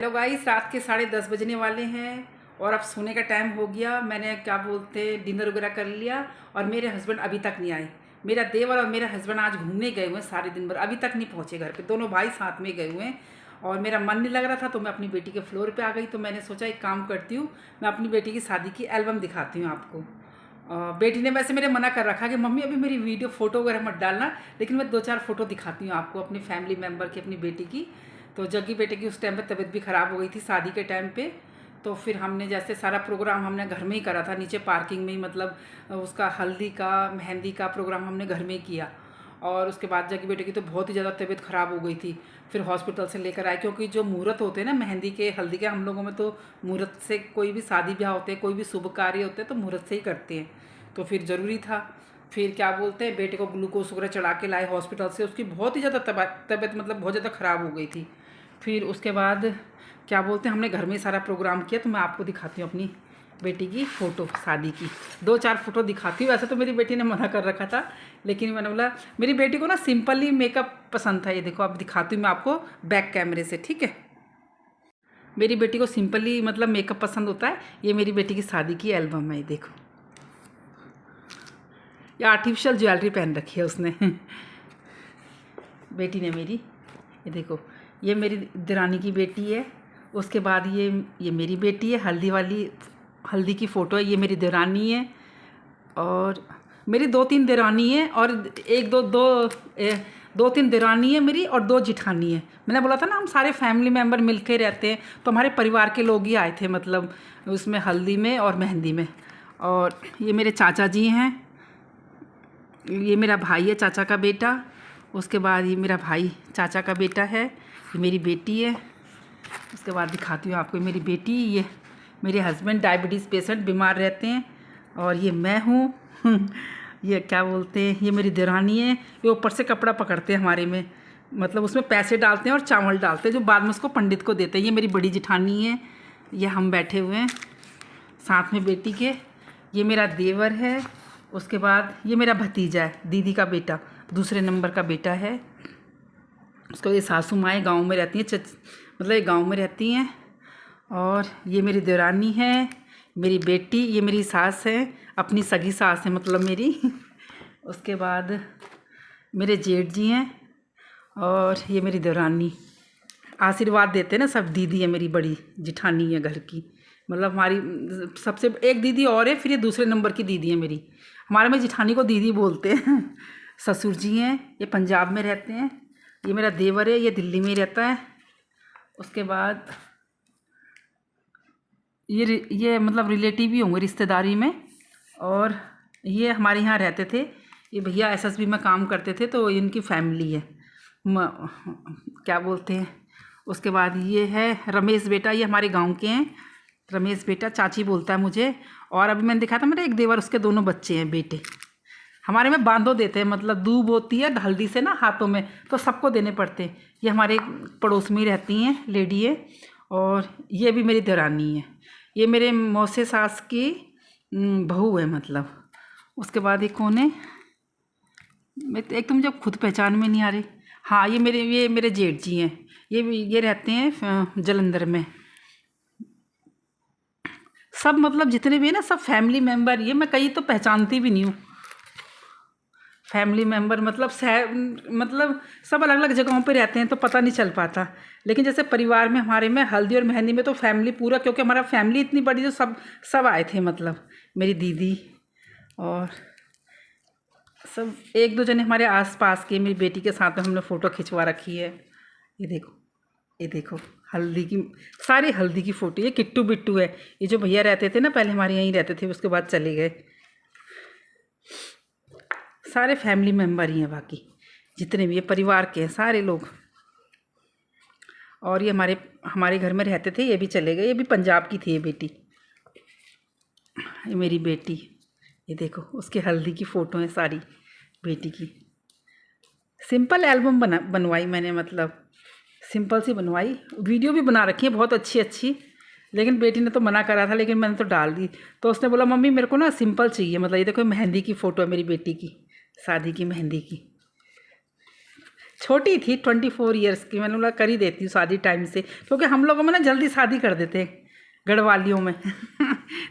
Hello guys, रात के 10:30 बजने वाले हैं और अब सोने का टाइम हो गया। मैंने क्या बोलते डिनर वगैरह कर लिया और मेरे हस्बैंड अभी तक नहीं आए। मेरा देवर और मेरा हस्बैंड आज घूमने गए हुए हैं सारे दिन भर, अभी तक नहीं पहुँचे घर पे। दोनों भाई साथ में गए हुए हैं और मेरा मन नहीं लग रहा था तो मैं अपनी बेटी के फ्लोर पे आ गई। तो मैंने सोचा एक काम करती हूँ, मैं अपनी बेटी की शादी की एल्बम दिखाती हूँ आपको। बेटी ने वैसे मेरे मना कर रखा कि मम्मी अभी मेरी वीडियो फ़ोटो वगैरह मत डालना, लेकिन मैं 2-4 फ़ोटो दिखाती हूँ आपको अपनी फैमिली मेम्बर की, अपनी बेटी की। तो जग्गी बेटे की उस टाइम पे तबीयत भी ख़राब हो गई थी शादी के टाइम पे। तो फिर हमने जैसे सारा प्रोग्राम हमने घर में ही करा था, नीचे पार्किंग में ही, मतलब उसका हल्दी का मेहंदी का प्रोग्राम हमने घर में ही किया। और उसके बाद जग्गी बेटे की तो बहुत ही ज़्यादा तबीयत ख़राब हो गई थी, फिर हॉस्पिटल से लेकर आए। क्योंकि जो मुहूर्त होते हैं ना मेहंदी के हल्दी के, हम लोगों में तो मुहूर्त से कोई भी शादी ब्याह होते हैं, कोई भी शुभ कार्य होते हैं तो मुहूर्त से ही करते हैं। तो फिर ज़रूरी था। फिर क्या बोलते हैं बेटे को ग्लूकोज वगैरह चढ़ा के लाए हॉस्पिटल से, उसकी बहुत ही ज़्यादा तबीयत मतलब बहुत ज़्यादा ख़राब हो गई थी। फिर उसके बाद क्या बोलते हैं हमने घर में ही सारा प्रोग्राम किया। तो मैं आपको दिखाती हूँ अपनी बेटी की फ़ोटो शादी की, 2-4 फ़ोटो दिखाती हूँ। वैसे तो मेरी बेटी ने मना कर रखा था, लेकिन मैंने बोला मेरी बेटी को ना सिंपली मेकअप पसंद था। ये देखो, अब दिखाती हूँ मैं आपको बैक कैमरे से, ठीक है। मेरी बेटी को सिंपली मतलब मेकअप पसंद होता है। ये मेरी बेटी की शादी की एल्बम है, ये देखो। ये आर्टिफिशियल ज्वेलरी पहन रखी है उसने बेटी ने मेरी। ये देखो, ये मेरी दिरानी की बेटी है। उसके बाद ये मेरी बेटी है, हल्दी की फ़ोटो है। ये मेरी दिरानी है और मेरी 2-3 दिरानी है और एक दो दो 2-3 दिरानी है मेरी और 2 जिठानी है। मैंने बोला था ना हम सारे फैमिली मेम्बर मिल के रहते हैं, तो हमारे परिवार के लोग ही आए थे, मतलब उसमें हल्दी में और मेहंदी में। और ये मेरे चाचा जी हैं, ये मेरा भाई है चाचा का बेटा। उसके बाद ये मेरा भाई चाचा का बेटा है, ये मेरी बेटी है। उसके बाद दिखाती हूँ आपको मेरी बेटी। ये मेरे हस्बैंड डायबिटीज़ पेशेंट, बीमार रहते हैं। और ये मैं हूँ ये क्या बोलते हैं, ये मेरी दिरानी है। ये ऊपर से कपड़ा पकड़ते हैं हमारे में, मतलब उसमें पैसे डालते हैं और चावल डालते हैं जो बाद में उसको पंडित को देते हैं। ये मेरी बड़ी जिठानी है। ये हम बैठे हुए हैं साथ में बेटी के। ये मेरा देवर है। उसके बाद ये मेरा भतीजा है, दीदी का बेटा, दूसरे नंबर का बेटा है। उसको ये सासू माँ गाँव में रहती हैं, मतलब ये गाँव में रहती हैं। और ये मेरी देवरानी है, मेरी बेटी, ये मेरी सास है, अपनी सगी सास है मतलब मेरी उसके बाद मेरे जेठ जी हैं और ये मेरी देवरानी। आशीर्वाद देते हैं ना सब। दीदी है मेरी, बड़ी जिठानी है घर की, मतलब हमारी सबसे एक दीदी और है, फिर ये दूसरे नंबर की दीदी है मेरी। हमारे में जिठानी को दीदी बोलते हैं ससुर जी हैं, ये पंजाब में रहते हैं। ये मेरा देवर है, ये दिल्ली में ही रहता है। उसके बाद ये मतलब रिलेटिव ही होंगे, रिश्तेदारी में। और ये हमारे यहाँ रहते थे, ये भैया एसएसबी में काम करते थे, तो इनकी फैमिली है। क्या बोलते हैं। उसके बाद ये है रमेश बेटा, ये हमारे गांव के हैं। रमेश बेटा, चाची बोलता है मुझे। और अभी मैंने देखा था मेरा एक देवर, उसके दोनों बच्चे हैं, बेटे। हमारे में बांधो देते हैं, मतलब दूब होती है हल्दी से ना हाथों में, तो सबको देने पड़ते हैं। ये हमारे पड़ोस में ही रहती हैं, लेडी है। और ये भी मेरी देरानी है, ये मेरे मौसे सास की बहू है मतलब। उसके बाद एक कौन है, एक तो मुझे खुद पहचान में नहीं आ रही। हाँ, ये मेरे जेठ जी हैं। ये रहते हैं जलंधर में। सब मतलब जितने भी है ना, सब फैमिली मेम्बर। ये मैं कहीं तो पहचानती भी नहीं हूँ। फैमिली मेम्बर मतलब मतलब सब अलग अलग जगहों पे रहते हैं तो पता नहीं चल पाता। लेकिन जैसे परिवार में हमारे में हल्दी और मेहंदी में तो फैमिली पूरा, क्योंकि हमारा फैमिली इतनी बड़ी, जो सब आए थे, मतलब मेरी दीदी और सब। 1-2 जने हमारे आसपास के मेरी बेटी के साथ में हमने फ़ोटो खिंचवा रखी है। ये देखो, ये देखो, हल्दी की, सारी हल्दी की फ़ोटो। ये किट्टू बिट्टू है, ये जो भैया रहते थे ना पहले हमारे यहीं रहते थे, उसके बाद चले गए। सारे फैमिली मेम्बर ही हैं, बाकी जितने भी ये परिवार के हैं सारे लोग। और ये हमारे घर में रहते थे, ये भी चले गए। ये भी पंजाब की थी ये बेटी, ये मेरी बेटी। ये देखो, उसके हल्दी की फ़ोटो है सारी बेटी की। सिंपल एल्बम बनवाई मैंने, मतलब सिंपल सी बनवाई। वीडियो भी बना रखी है बहुत अच्छी अच्छी, लेकिन बेटी ने तो मना करा था, लेकिन मैंने तो डाल दी। तो उसने बोला मम्मी मेरे को ना सिंपल चाहिए। मतलब ये देखो, मेहंदी की फ़ोटो है मेरी बेटी की, शादी की मेहंदी की। छोटी थी 24 ईयर्स की। मैंने बोला कर ही देती हूँ शादी टाइम से, क्योंकि हम लोगों में ना जल्दी शादी कर देते हैं गढ़वालियों में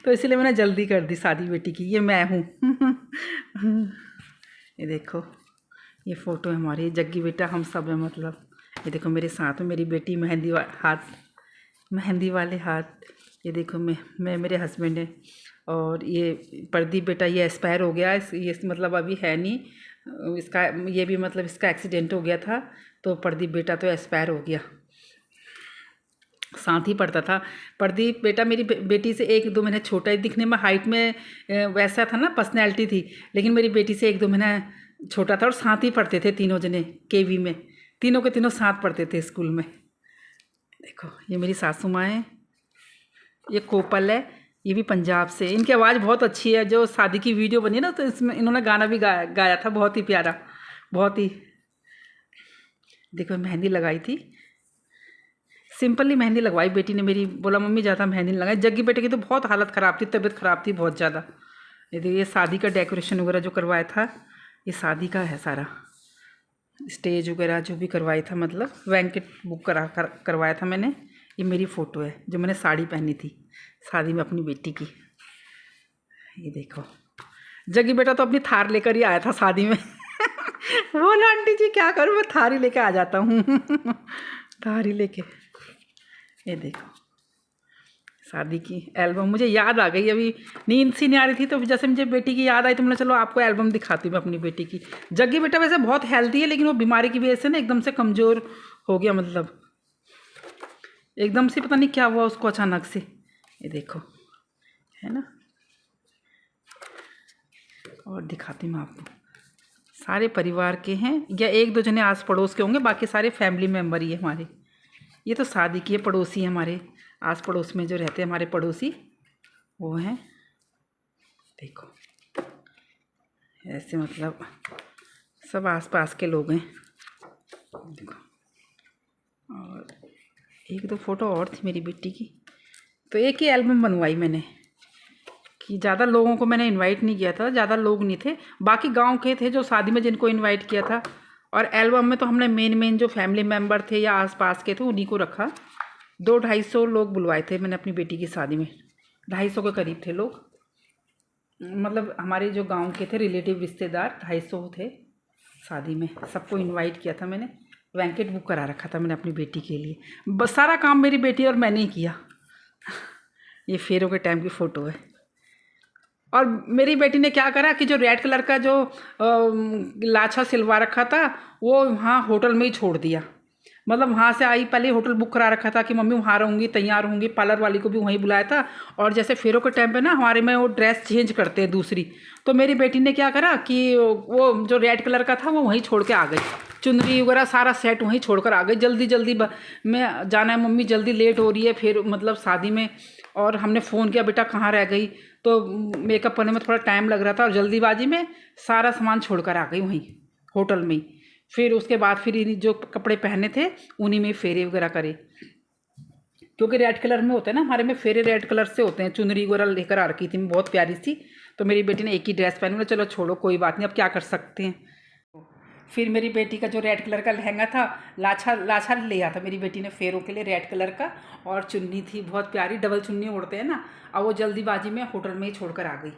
तो इसलिए मैंने जल्दी कर दी शादी बेटी की। ये मैं हूँ ये देखो, ये फ़ोटो है हमारी, जग्गी बेटा हम सब है मतलब। ये देखो मेरे साथ में मेरी बेटी मेहंदी वाले हाथ। ये देखो मैं मेरे हस्बैंड है। और ये प्रदीप बेटा ये एक्सपायर हो गया, ये मतलब अभी है नहीं इसका, ये भी मतलब इसका एक्सीडेंट हो गया था, तो प्रदीप बेटा तो एक्सपायर हो गया। साथ ही पढ़ता था प्रदीप बेटा, मेरी बेटी से 1-2 महीने छोटा ही, दिखने में हाइट में वैसा था ना, पर्सनैलिटी थी, लेकिन मेरी बेटी से 1-2 महीना छोटा था। और साथ ही पढ़ते थे तीनों जने केवी में, तीनों के तीनों साथ पढ़ते थे स्कूल में। देखो ये मेरी सासू माँ है, ये कोपल है, ये भी पंजाब से। इनकी आवाज़ बहुत अच्छी है। जो शादी की वीडियो बनी ना, तो इसमें इन्होंने गाना भी गाया था, बहुत ही प्यारा, बहुत ही। देखो मेहंदी लगाई थी, सिंपली मेहंदी लगवाई बेटी ने मेरी। बोला मम्मी ज़्यादा मेहंदी नहीं लगाई। जग्गी बेटे की तो बहुत हालत ख़राब थी, तबीयत ख़राब थी बहुत ज़्यादा। ये शादी का डेकोरेशन वगैरह जो करवाया था, ये शादी का है सारा, स्टेज वगैरह जो भी करवाया था, मतलब बैंकेट बुक करवाया था मैंने। ये मेरी फ़ोटो है जो मैंने साड़ी पहनी थी शादी में अपनी बेटी की। ये देखो जग्गी बेटा तो अपनी थार लेकर ही आया था शादी में बोला आंटी जी क्या करूँ, मैं थार ही लेके आ जाता हूँ थार ही लेके। ये देखो शादी की एल्बम, मुझे याद आ गई, अभी नींद सी नहीं आ रही थी, तो जैसे मुझे बेटी की याद आई तो मैंने चलो आपको एल्बम दिखाती हूँ मैं अपनी बेटी की। जग्गी बेटा वैसे बहुत हेल्दी है, लेकिन वो बीमारी की वजह से ना एकदम से कमज़ोर हो गया, मतलब एकदम से पता नहीं क्या हुआ उसको अचानक से। ये देखो है ना, और दिखाती हूँ मैं आपको। सारे परिवार के हैं, या 1-2 जने आस पड़ोस के होंगे, बाकी सारे फैमिली मेम्बर ही है हमारे। ये तो शादी की है, पड़ोसी है हमारे, आस पड़ोस में जो रहते हैं हमारे पड़ोसी वो हैं। देखो ऐसे मतलब सब आस पास के लोग हैं। देखो और 1-2 फ़ोटो और थी मेरी बेटी की, तो एक ही एल्बम बनवाई मैंने, कि ज़्यादा लोगों को मैंने इनवाइट नहीं किया था, ज़्यादा लोग नहीं थे, बाकी गांव के थे जो शादी में जिनको इनवाइट किया था। और एल्बम में तो हमने मेन जो फैमिली मेम्बर थे या आसपास के थे उन्हीं को रखा। 200-250 लोग बुलवाए थे मैंने अपनी बेटी की शादी में, 250 के करीब थे लोग, मतलब हमारे जो गांव के थे रिलेटिव रिश्तेदार 250 थे शादी में। सबको इनवाइट किया था मैंने, बैंकेट बुक करा रखा था मैंने अपनी बेटी के लिए। बस सारा काम मेरी बेटी और मैंने ही किया ये फेरों के टाइम की फ़ोटो है। और मेरी बेटी ने क्या करा कि जो रेड कलर का जो लाछा सिलवा रखा था वो वहाँ होटल में ही छोड़ दिया। मतलब वहाँ से आई, पहले होटल बुक करा रखा था कि मम्मी वहाँ रहूँगी, तैयार होंगी, पार्लर वाली को भी वहीं बुलाया था। और जैसे फेरों के टाइम पे ना हमारे में वो ड्रेस चेंज करते हैं दूसरी, तो मेरी बेटी ने क्या करा कि वो जो रेड कलर का था वो वहीं छोड़ के आ गई, चुनरी वगैरह सारा सेट वहीं छोड़ कर आ गई। जल्दी में जाना है मम्मी, जल्दी लेट हो रही है फिर मतलब शादी में। और हमने फ़ोन किया बेटा कहाँ रह गई, तो मेकअप करने में थोड़ा टाइम लग रहा था और जल्दीबाजी में सारा सामान छोड़ कर आ गई वहीं होटल में ही। फिर उसके बाद फिर जो कपड़े पहने थे उन्हीं में फेरे वगैरह करे, क्योंकि रेड कलर में होते हैं ना हमारे में, फेरे रेड कलर से होते हैं। चुनरी वगैरह लेकर आ रखी थी, बहुत प्यारी सी। तो मेरी बेटी ने एक ही ड्रेस पहनी, चलो छोड़ो कोई बात नहीं, अब क्या कर सकते हैं। फिर मेरी बेटी का जो रेड कलर का लहंगा था, लाछा लिया था मेरी बेटी ने फेरों के लिए रेड कलर का, और चुन्नी थी बहुत प्यारी, डबल चुन्नी ओढ़ते हैं ना। और वो जल्दीबाजी में होटल में ही छोड़कर आ गई,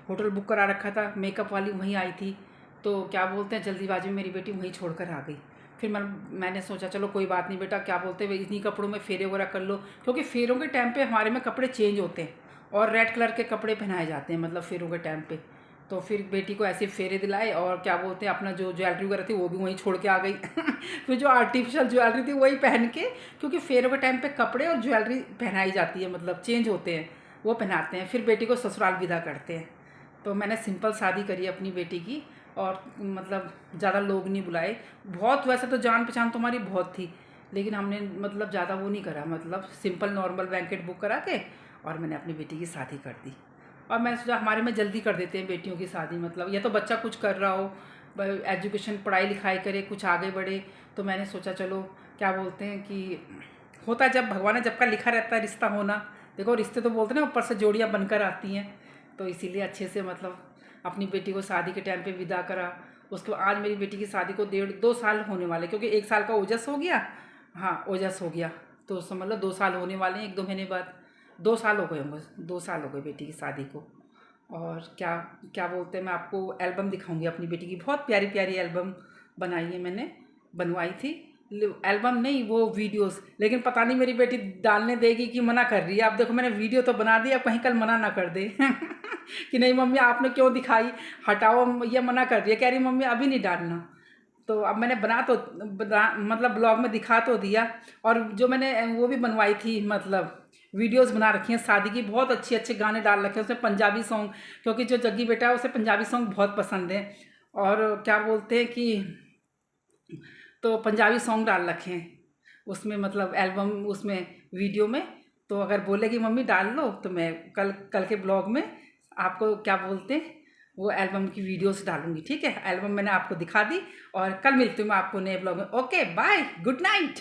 होटल बुक करा रखा था, मेकअप वाली वहीं आई थी, तो क्या बोलते हैं जल्दीबाजी में मेरी बेटी वहीं छोड़कर आ गई। फिर मैंने सोचा चलो कोई बात नहीं बेटा, क्या बोलते हैं इन्हीं कपड़ों में फेरे वगैरह कर लो, क्योंकि फेरों के टाइम पे हमारे में कपड़े चेंज होते हैं और रेड कलर के कपड़े पहनाए जाते हैं मतलब फेरों के टाइम पे। तो फिर बेटी को ऐसे फेरे दिलाए, और क्या बोलते हैं अपना जो ज्वेलरी वगैरह थी वो भी वहीं छोड़ के आ गई फिर जो आर्टिफिशियल ज्वेलरी थी वही पहन के, क्योंकि फेरों के टाइम पे कपड़े और ज्वेलरी पहनाई जाती है, मतलब चेंज होते हैं, वो पहनाते हैं। फिर बेटी को ससुराल विदा करते हैं। तो मैंने सिंपल शादी करी अपनी बेटी की, और मतलब ज़्यादा लोग नहीं बुलाए। बहुत वैसे तो जान पहचान तो हमारी बहुत थी, लेकिन हमने मतलब ज़्यादा वो नहीं करा, मतलब सिंपल नॉर्मल बैंकेट बुक करा के और मैंने अपनी बेटी की शादी कर दी। और मैंने सोचा हमारे में जल्दी कर देते हैं बेटियों की शादी, मतलब या तो बच्चा कुछ कर रहा हो, एजुकेशन पढ़ाई लिखाई करे, कुछ आगे बढ़े, तो मैंने सोचा चलो क्या बोलते हैं कि होता है जब भगवान ने जब का लिखा रहता है रिश्ता होना। देखो रिश्ते तो बोलते हैं ना ऊपर से जोड़ियाँ बनकर आती हैं, तो इसीलिए अच्छे से मतलब अपनी बेटी को शादी के टाइम पे विदा करा। उसके बाद आज मेरी बेटी की शादी को 1.5-2 साल होने वाले, क्योंकि 1 साल का ओजस हो गया। हाँ, ओजस हो गया तो समझ लो 2 साल होने वाले हैं, 1-2 महीने बाद 2 साल हो गए होंगे, 2 साल हो गए बेटी की शादी को। और क्या क्या बोलते हैं, मैं आपको एल्बम दिखाऊंगी अपनी बेटी की, बहुत प्यारी प्यारी एल्बम बनाई है मैंने, बनवाई थी। एल्बम नहीं, वो वीडियोस, लेकिन पता नहीं मेरी बेटी डालने देगी कि मना कर रही है। अब देखो मैंने वीडियो तो बना दी, अब कहीं कल मना ना कर दे कि नहीं मम्मी आपने क्यों दिखाई, हटाओ, ये मना कर रही है, कह रही मम्मी अभी नहीं डालना। तो अब मैंने मतलब ब्लॉग में दिखा तो दिया। और जो मैंने वो भी बनवाई थी, मतलब वीडियोस बना रखी हैं शादी की, बहुत अच्छे अच्छे गाने डाल रखे हैं उसमें, पंजाबी सॉन्ग, क्योंकि जो जग्गी बेटा है उसे पंजाबी सॉन्ग बहुत पसंद है। और क्या बोलते हैं कि तो पंजाबी सॉन्ग डाल रखे हैं उसमें, मतलब एल्बम उसमें, वीडियो में। तो अगर बोलेगी मम्मी डाल लो तो मैं कल कल के ब्लॉग में आपको क्या बोलते हैं वो एल्बम की वीडियोस डालूंगी, ठीक है। एल्बम मैंने आपको दिखा दी और कल मिलती हूँ मैं आपको नए ब्लॉग में। Okay bye, good night.